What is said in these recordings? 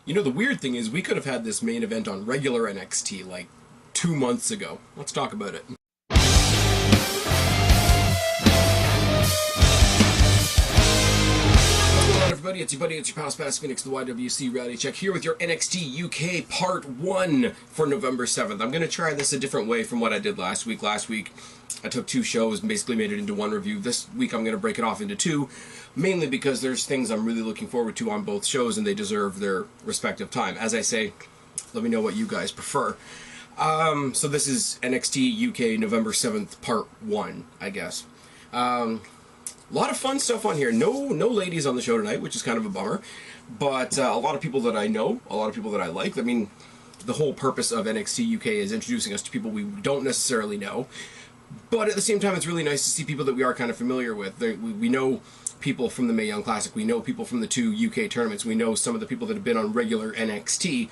You know, the weird thing is we could have had this main event on regular NXT like 2 months ago. Let's talk about it. What's going on, everybody? It's your buddy, it's your pal Spaz Phoenix, the YWC Reality Check, here with your NXT UK Part 1 for November 7th. I'm going to try this a different way from what I did last week. Last week, I took 2 shows and basically made it into one review. This week, I'm going to break it off into 2, mainly because there's things I'm really looking forward to on both shows, and they deserve their respective time. As I say, let me know what you guys prefer. So this is NXT UK November 7th Part 1, I guess. A lot of fun stuff on here. No ladies on the show tonight, which is kind of a bummer. But a lot of people that I know, a lot of people that I like. I mean, the whole purpose of NXT UK is introducing us to people we don't necessarily know. But at the same time, it's really nice to see people that we are kind of familiar with. We know people from the Mae Young Classic. We know people from the 2 UK tournaments. We know some of the people that have been on regular NXT.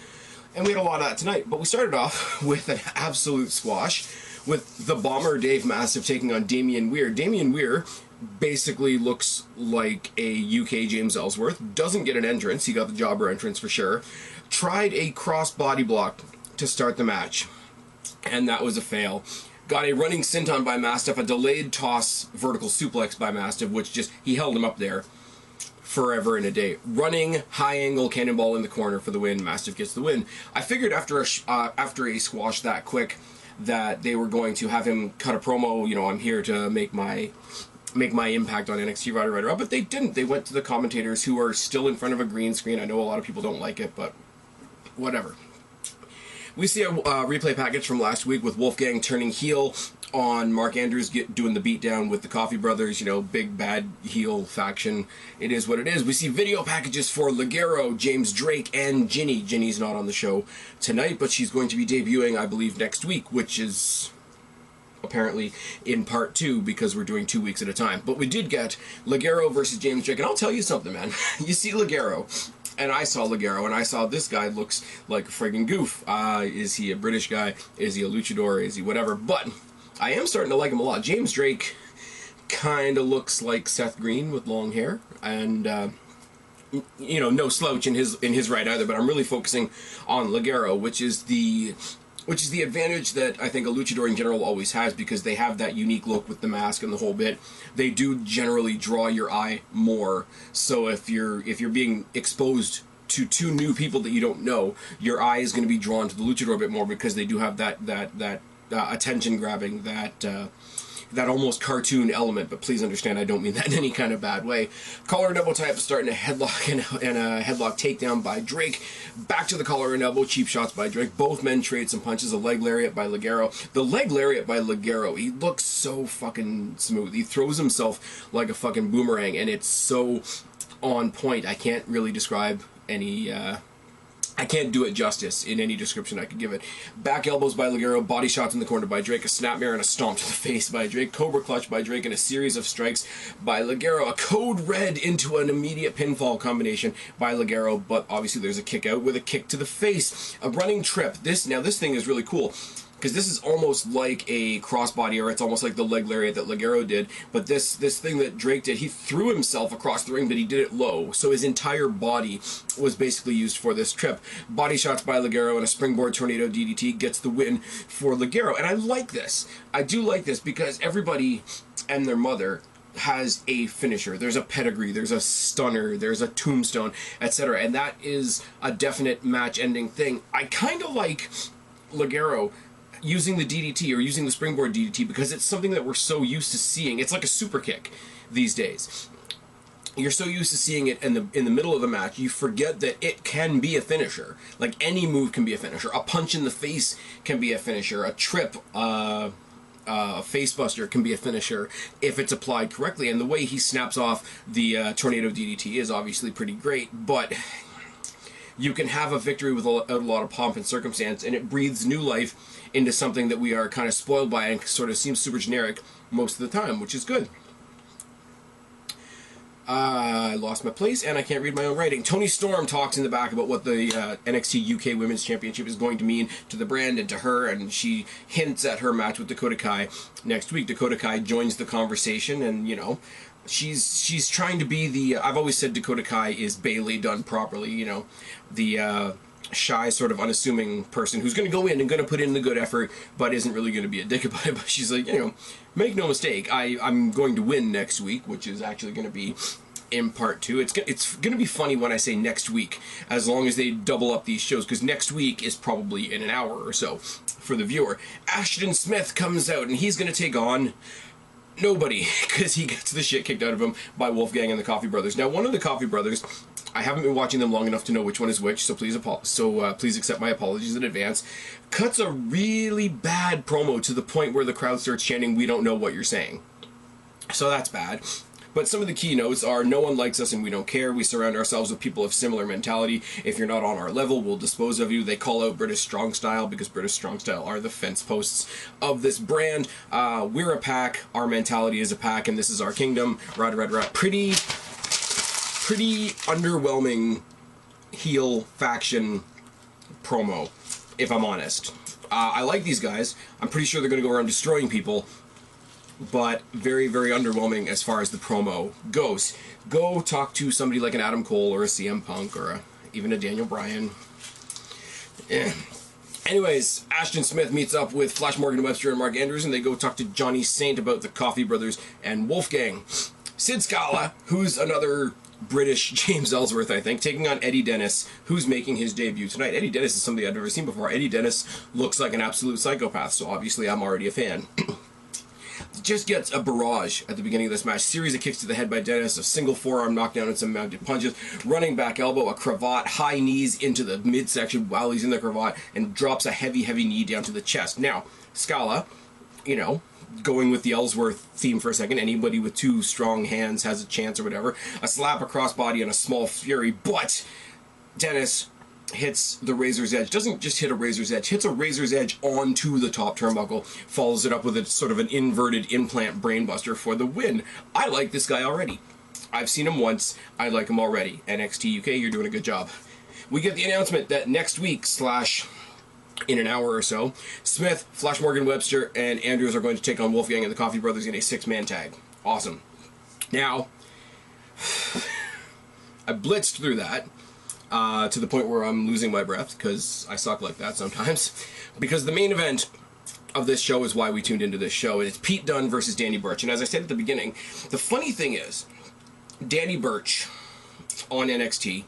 And we had a lot of that tonight. But we started off with an absolute squash with the Bomber Dave Mastiff taking on Damian Weir. Damian Weir basically looks like a UK James Ellsworth. Doesn't get an entrance. He got the jobber entrance for sure. Tried a cross body block to start the match, and that was a fail. Got a running senton by Mastiff, a delayed toss vertical suplex by Mastiff, which just, he held him up there forever and a day. Running high angle cannonball in the corner for the win. Mastiff gets the win. I figured after a squash that quick that they were going to have him cut a promo, you know, I'm here to make my impact on NXT Rider Up, but they didn't. They went to the commentators, who are still in front of a green screen. I know a lot of people don't like it, but whatever. We see a replay package from last week with Wolfgang turning heel on Mark Andrews, doing the beatdown with the Coffee Brothers, you know, big bad heel faction. It is what it is. We see video packages for Ligero, James Drake, and Ginny. Ginny's not on the show tonight, but she's going to be debuting, I believe, next week, which is apparently in Part 2, because we're doing 2 weeks at a time. But we did get Ligero versus James Drake, and I'll tell you something, man. You see Ligero, and I saw Ligero, and I saw this guy looks like a friggin' goof. Is he a British guy? Is he a luchador? Is he whatever? But I am starting to like him a lot. James Drake kind of looks like Seth Green with long hair, and you know, no slouch in his right either. But I'm really focusing on Ligero, which is the advantage that I think a luchador in general always has, because they have that unique look with the mask and the whole bit. They do generally draw your eye more. So if you're being exposed to 2 new people that you don't know, your eye is going to be drawn to the luchador a bit more, because they do have that attention grabbing, that almost cartoon element. But please understand, I don't mean that in any kind of bad way. Collar and elbow tie-up starting a headlock and a headlock takedown by Drake. Back to the collar and elbow, cheap shots by Drake. Both men trade some punches. A leg lariat by Ligero. The leg lariat by Ligero, he looks so fucking smooth. He throws himself like a fucking boomerang, and it's so on point. I can't really describe any... I can't do it justice in any description I could give it. Back elbows by Ligero, body shots in the corner by Drake, a snapmare and a stomp to the face by Drake, cobra clutch by Drake, and a series of strikes by Ligero. A code red into an immediate pinfall combination by Ligero, but obviously there's a kick out with a kick to the face. A running trip. This thing is really cool, because this is almost like a crossbody, or it's almost like the leg lariat that Ligero did. But this thing that Drake did, he threw himself across the ring, but he did it low, so his entire body was basically used for this trip. Body shots by Ligero, and a springboard tornado DDT gets the win for Ligero. And I like this. I do like this, because everybody and their mother has a finisher. There's a pedigree, there's a stunner, there's a tombstone, etc. And that is a definite match-ending thing. I kind of like Ligero using the DDT, or using the springboard DDT, because it's something that we're so used to seeing. It's like a super kick these days. You're so used to seeing it in the middle of the match, you forget that it can be a finisher. Like, any move can be a finisher. A punch in the face can be a finisher. A trip, a facebuster can be a finisher if it's applied correctly. And the way he snaps off the tornado DDT is obviously pretty great, but you can have a victory with a lot of pomp and circumstance, and it breathes new life into something that we are kind of spoiled by and sort of seems super generic most of the time, which is good. I lost my place, and I can't read my own writing. Toni Storm talks in the back about what the NXT UK Women's Championship is going to mean to the brand and to her, and she hints at her match with Dakota Kai next week. Dakota Kai joins the conversation, and, you know, she's trying to be the, I've always said Dakota Kai is Bayley done properly, you know, the shy, sort of unassuming person who's going to go in and going to put in the good effort, but isn't really going to be a dick about it. But she's like, you know, make no mistake, I'm going to win next week, which is actually going to be in part 2. It's going to be funny when I say next week, as long as they double up these shows, because next week is probably in an hour or so for the viewer. Ashton Smith comes out, and he's going to take on nobody, because he gets the shit kicked out of him by Wolfgang and the Coffee Brothers. Now, one of the Coffee Brothers, I haven't been watching them long enough to know which one is which, so please please accept my apologies in advance, cuts a really bad promo to the point where the crowd starts chanting, "We don't know what you're saying." So that's bad. But some of the keynotes are, no one likes us and we don't care. We surround ourselves with people of similar mentality. If you're not on our level, we'll dispose of you. They call out British Strong Style because British Strong Style are the fence posts of this brand. We're a pack. Our mentality is a pack, and this is our kingdom. Rah, rah, rah. Pretty underwhelming heel faction promo, if I'm honest. I like these guys. I'm pretty sure they're going to go around destroying people, but very, very underwhelming as far as the promo goes. Go talk to somebody like an Adam Cole or a CM Punk or even a Daniel Bryan. Anyways, Ashton Smith meets up with Flash Morgan Webster and Mark Andrews, and they go talk to Johnny Saint about the Coffee Brothers and Wolfgang. Sid Scala, who's another British James Ellsworth, I think, taking on Eddie Dennis, who's making his debut tonight. Eddie Dennis is somebody I've never seen before. Eddie Dennis looks like an absolute psychopath, so obviously I'm already a fan. Just gets a barrage at the beginning of this match. Series of kicks to the head by Dennis, a single forearm knockdown and some mounted punches, running back elbow, a cravat, high knees into the midsection while he's in the cravat, and drops a heavy, heavy knee down to the chest. Now, Scala, you know, going with the Ellsworth theme for a second, anybody with two strong hands has a chance or whatever. A slap across body and a small fury, but Dennis hits the razor's edge. Doesn't just hit a razor's edge, hits a razor's edge onto the top turnbuckle, follows it up with a sort of an inverted implant brainbuster for the win. I like this guy already. I've seen him once. I like him already. NXT UK, you're doing a good job. We get the announcement that next week / in an hour or so, Smith, Flash Morgan Webster, and Andrews are going to take on Wolfgang and the Coffee Brothers in a 6-man tag. Awesome. Now, I blitzed through that to the point where I'm losing my breath, because I suck like that sometimes. Because the main event of this show is why we tuned into this show, and it's Pete Dunne versus Danny Burch. And as I said at the beginning, the funny thing is, Danny Burch on NXT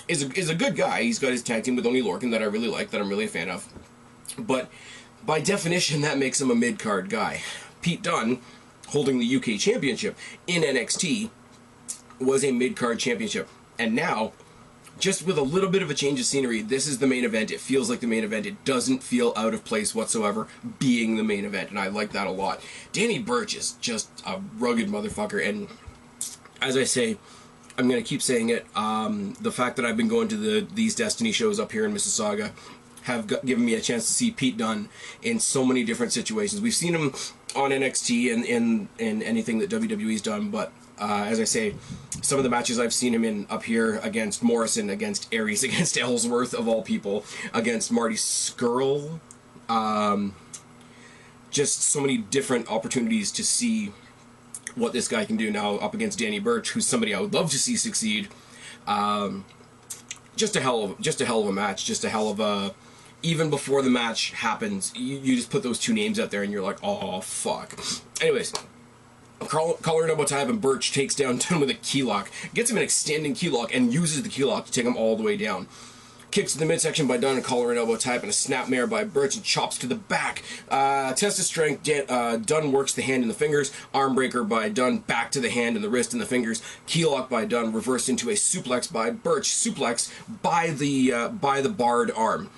is a good guy. He's got his tag team with Oney Lorcan that I really like, that I'm really a fan of. But by definition, that makes him a mid-card guy. Pete Dunne, holding the UK Championship in NXT, was a mid-card championship. And now, just with a little bit of a change of scenery, this is the main event. It feels like the main event. It doesn't feel out of place whatsoever being the main event, and I like that a lot. Danny Burch is just a rugged motherfucker, and as I say, I'm going to keep saying it, the fact that I've been going to these Destiny shows up here in Mississauga have given me a chance to see Pete Dunne in so many different situations. We've seen him on NXT and in anything that WWE's done, but as I say, some of the matches I've seen him in up here against Morrison, against Aries, against Ellsworth, of all people, against Marty Scurll, just so many different opportunities to see what this guy can do now up against Danny Burch, who's somebody I would love to see succeed. Just a hell of a match, just a hell of a... Even before the match happens, you just put those two names out there and you're like, oh, fuck. Anyways, collar and elbow tie up, and Burch takes down Dunne with a key lock. Gets him an extending key lock and uses the key lock to take him all the way down. Kicks to the midsection by Dunne, a collar and elbow tie up, and a snapmare by Burch, and chops to the back. Test of strength, Dunne works the hand and the fingers. Arm breaker by Dunne, back to the hand and the wrist and the fingers. Key lock by Dunne, reversed into a suplex by Burch. Suplex by the barred arm,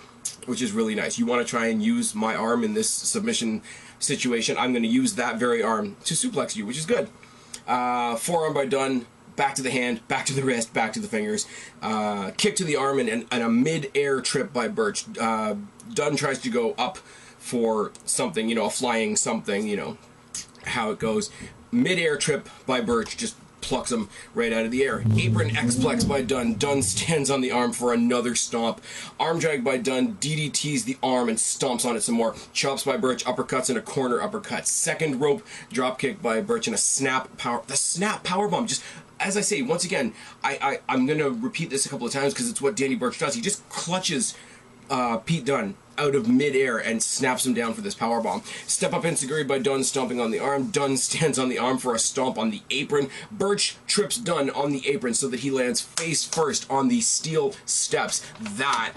which is really nice. You want to try and use my arm in this submission situation, I'm going to use that very arm to suplex you, which is good. Forearm by Dunne, back to the hand, back to the wrist, back to the fingers. Kick to the arm and a mid-air trip by Burch. Dunne tries to go up for something, a flying something, how it goes. Mid-air trip by Burch, just plucks him right out of the air. Apron X-Plex by Dunne. Dunne stands on the arm for another stomp. Arm drag by Dunne, DDTs the arm and stomps on it some more. Chops by BURCH, uppercuts and a corner uppercut. Second rope drop kick by BURCH and a snap power. The snap power bomb. Just as I say, once again, I'm gonna repeat this a couple of times because it's what Danny Burch does. He just clutches Pete Dunne out of midair and snaps him down for this powerbomb. Step up enzuigiri by Dunne, stomping on the arm. Dunne stands on the arm for a stomp on the apron. BURCH trips Dunne on the apron so that he lands face first on the steel steps. That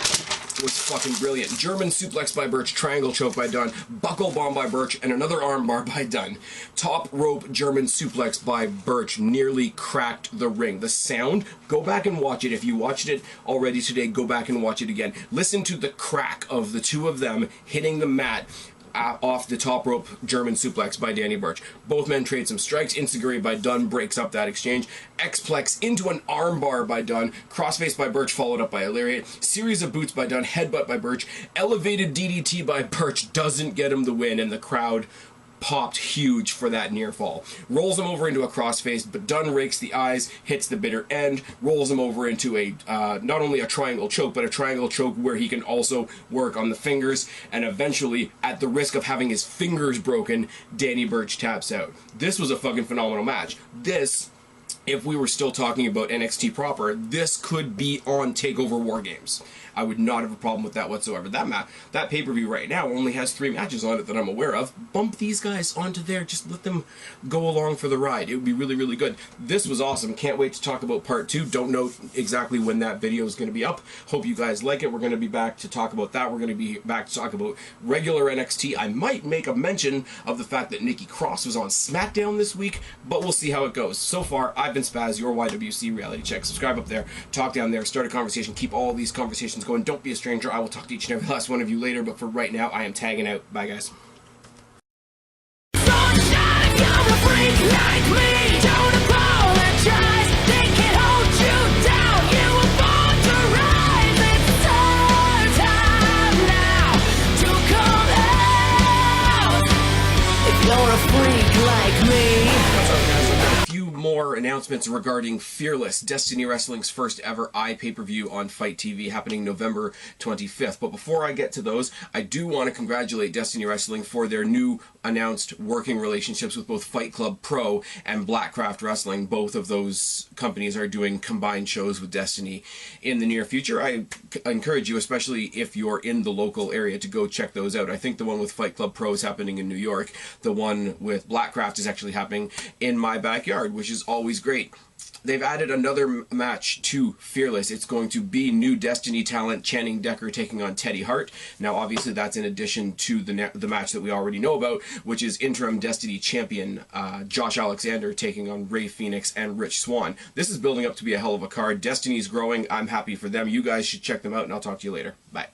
was fucking brilliant. German suplex by BURCH, triangle choke by Dunne, buckle bomb by BURCH, and another arm bar by Dunne. Top rope German suplex by BURCH nearly cracked the ring. The sound, go back and watch it. If you watched it already today, go back and watch it again. Listen to the crack of the two of them hitting the mat off the top rope German suplex by Danny Burch. Both men trade some strikes. Enzuigiri by Dunne breaks up that exchange. X-Plex into an armbar by Dunne. Crossface by BURCH followed up by a lariat. Series of boots by Dunne. Headbutt by BURCH. Elevated DDT by BURCH doesn't get him the win, and the crowd popped huge for that near fall. Rolls him over into a crossface, but Dunne rakes the eyes, hits the bitter end, rolls him over into a not only a triangle choke, but a triangle choke where he can also work on the fingers, and eventually, at the risk of having his fingers broken, Danny Burch taps out. This was a fucking phenomenal match. This, if we were still talking about NXT proper, this could be on TakeOver WarGames. I would not have a problem with that whatsoever. That pay-per-view right now only has 3 matches on it that I'm aware of. Bump these guys onto there. Just let them go along for the ride. It would be really, really good. This was awesome. Can't wait to talk about part 2. Don't know exactly when that video is going to be up. Hope you guys like it. We're going to be back to talk about that. We're going to be back to talk about regular NXT. I might make a mention of the fact that Nikki Cross was on SmackDown this week, but we'll see how it goes. So far, I've been Spaz, your YWC reality check. Subscribe up there, talk down there, start a conversation, keep all these conversations going. Don't be a stranger. I will talk to each and every last one of you later, but for right now, I am tagging out. Bye, guys. More announcements regarding Fearless, Destiny Wrestling's first ever pay-per-view on Fight TV, happening November 25th. But before I get to those, I do want to congratulate Destiny Wrestling for their new announced working relationships with both Fight Club Pro and Blackcraft Wrestling. Both of those companies are doing combined shows with Destiny in the near future. I encourage you, especially if you're in the local area, to go check those out. I think the one with Fight Club Pro is happening in New York. The one with Blackcraft is actually happening in my backyard, which is always great. They've added another match to Fearless. It's going to be new Destiny talent Channing Decker taking on Teddy Hart. Now, obviously, that's in addition to the match that we already know about, which is interim Destiny champion Josh Alexander taking on Ray Phoenix and Rich Swann. This is building up to be a hell of a card. Destiny's growing. I'm happy for them. You guys should check them out, and I'll talk to you later. Bye.